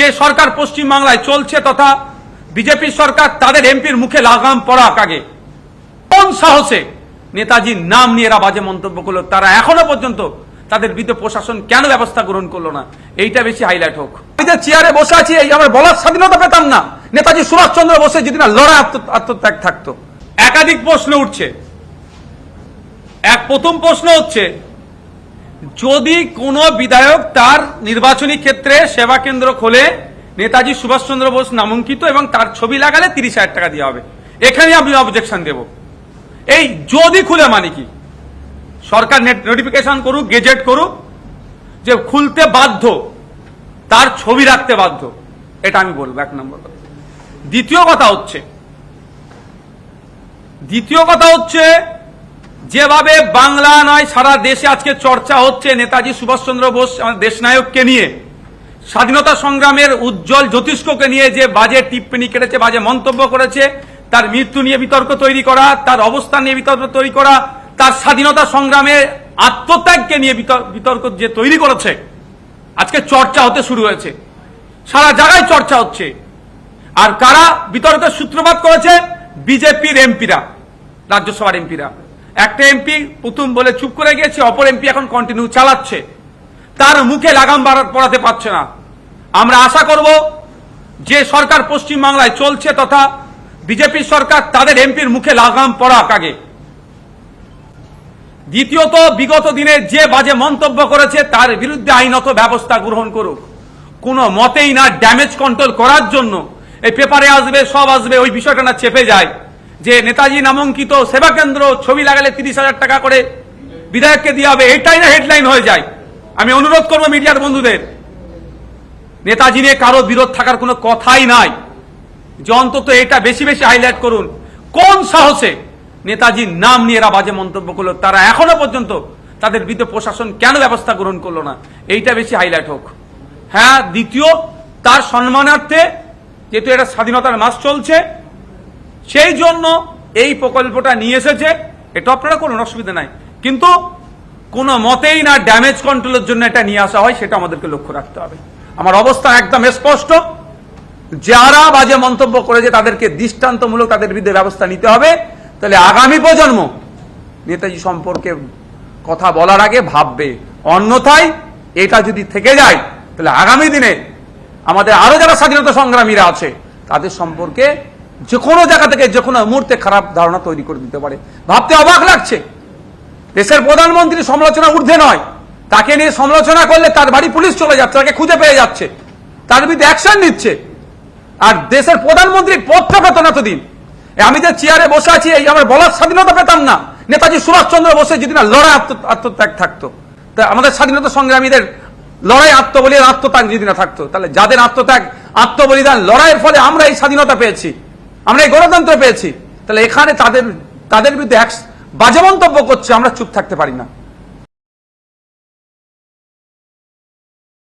যে সরকার পশ্চিমবাংলায় চলছে তথা বিজেপি সরকার তাদের এমপির মুখে লাগাম পড়াক আগে কোন সাহসে নেতাজির নাম নিয়ে এরা বাজে মন্তব্য করলো, তারা এখনো পর্যন্ত তাদের বিরুদ্ধে প্রশাসন কেন ব্যবস্থা গ্রহণ করলো না, এইটা বেশি হাইলাইট হোক। আমি যে চেয়ারে বসে আছি এই আমার বলার স্বাধীনতা পেতাম না নেতাজি সুভাষচন্দ্র বোসে যদি না লড়াই আত্মত্যাগ থাকতো। একাধিক প্রশ্ন উঠছে। প্রথম প্রশ্ন হচ্ছে, যদি কোনো বিধায়ক তার নির্বাচনী ক্ষেত্রে সেবা কেন্দ্র খোলে নেতাজি সুভাষচন্দ্র বোস নামাঙ্কিত এবং তার ছবি লাগালে 30,000 টাকা দেওয়া হবে, এখানে আমি অবজেকশন দেব। এই যদি খুলে মানে কি, সরকার নোটিফিকেশন করুক, গেজেট করুক যে খুলতে বাধ্য, তার ছবি রাখতে বাধ্য, এটা আমি বলবো এক নম্বর কথা। দ্বিতীয় কথা হচ্ছে যেভাবে বাংলা নয় সারা দেশে আজকে চর্চা হচ্ছে নেতাজি সুভাষচন্দ্র বোস আমাদের দেশনায়ককে নিয়ে, স্বাধীনতা সংগ্রামের উজ্জ্বল জ্যোতিষ্ককে নিয়ে যে বাজে টিপ্পনি কেটেছে, বাজে মন্তব্য করেছে, তার মৃত্যু নিয়ে বিতর্ক তৈরি করা, তার অবস্থান নিয়ে বিতর্ক তৈরি করা, তার স্বাধীনতা সংগ্রামের আত্মত্যাগকে নিয়ে বিতর্ক যে তৈরি করেছে, আজকে চর্চা হতে শুরু হয়েছে, সারা জায়গায় চর্চা হচ্ছে। আর কারা বিতর্কের সূত্রপাত করেছে? বিজেপির এমপিরা, রাজ্যসভার এমপিরা। একটা এমপি প্রথম বলে চুপ করে গিয়েছে, অপর এমপি এখন কন্টিনিউ চালাচ্ছে, তার মুখে লাগাম পড়াতে পারছে না। আমরা আশা করব যে সরকার পশ্চিমবাংলায় চলছে তথা বিজেপি সরকার তাদের এমপির মুখে লাগাম পড়াক আগে। দ্বিতীয়ত, বিগত দিনে যে বাজে মন্তব্য করেছে তার বিরুদ্ধে আইনত ব্যবস্থা গ্রহণ করুক। কোনো মতেই না ড্যামেজ কন্ট্রোল করার জন্য এই পেপারে আসবে, সব আসবে, ওই বিষয়টা না চেপে যায় যে নেতাজি নামাঙ্কিত সেবা কেন্দ্র ছবি লাগালে 30,000 টাকা করে বিধায়ককে দিয়ে হবে, এটাই না হেডলাইন হয়ে যায়। আমি অনুরোধ করবো মিডিয়ার বন্ধুদের, নেতাজি নিয়ে কারো বিরোধ থাকার কোনো কথাই নাই, যে অন্তত এটা বেশি বেশি হাইলাইট করুন। কোন সাহসে নেতাজির নাম নিয়ে এরা বাজে মন্তব্য করলো, তারা এখনো পর্যন্ত তাদের বিরুদ্ধে প্রশাসন কেন ব্যবস্থা গ্রহণ করলো না, এইটা বেশি হাইলাইট হোক। হ্যাঁ, দ্বিতীয়, তার সম্মানার্থে যেহেতু এটা স্বাধীনতার মাস চলছে, সেই জন্য এই প্রকল্পটা নিয়ে এসেছে, এটা আপনারা করুন, অসুবিধা নাই, কিন্তু কোনো মতেই না ড্যামেজ কন্ট্রোলের জন্য এটা নিয়ে আসা হয়, সেটা আমাদেরকে লক্ষ্য রাখতে হবে। আমার অবস্থা একদম স্পষ্ট, যারা বাজে মন্তব্য করেছে তাদেরকে দৃষ্টান্তমূলক তাদের বিরুদ্ধে ব্যবস্থা নিতে হবে। তাহলে আগামী প্রজন্ম নেতাজি সম্পর্কে কথা বলার আগে ভাববে, অন্যথায় এটা যদি থেকে যায় তাহলে আগামী দিনে আমাদের আরো যারা স্বাধীনতা সংগ্রামীরা আছে তাদের সম্পর্কে যে কোনো জায়গা থেকে যে কোনো মুহূর্তে খারাপ ধারণা তৈরি করে দিতে পারে। ভাবতে অবাক লাগছে, দেশের প্রধানমন্ত্রী সমালোচনা ঊর্ধ্বে নয়, তাকে নিয়ে সমালোচনা করলে তার বাড়ি পুলিশ চলে যাচ্ছে, তাকে খুঁজে পেয়ে যাচ্ছে, তার বিরুদ্ধে অ্যাকশন নিচ্ছে। আর দেশের প্রধানমন্ত্রী পদটা পেত না এতদিন। আমি যে চেয়ারে বসে আছি এই আমার বলার স্বাধীনতা পেতাম না নেতাজি সুভাষচন্দ্র বোসে যদি না লড়াই আত্মত্যাগ থাকতো, তা আমাদের স্বাধীনতা সংগ্রামীদের লড়াই আত্মবলিদান আত্মত্যাগ যদি না থাকতো, তাহলে যাদের আত্মত্যাগ আত্মবলিদান লড়াইয়ের ফলে আমরা এই স্বাধীনতা পেয়েছি, আমরা এই গণতন্ত্র পেয়েছি, তাহলে এখানে তাদের বিরুদ্ধে বাজে মন্তব্য করছে, আমরা চুপ থাকতে পারি না।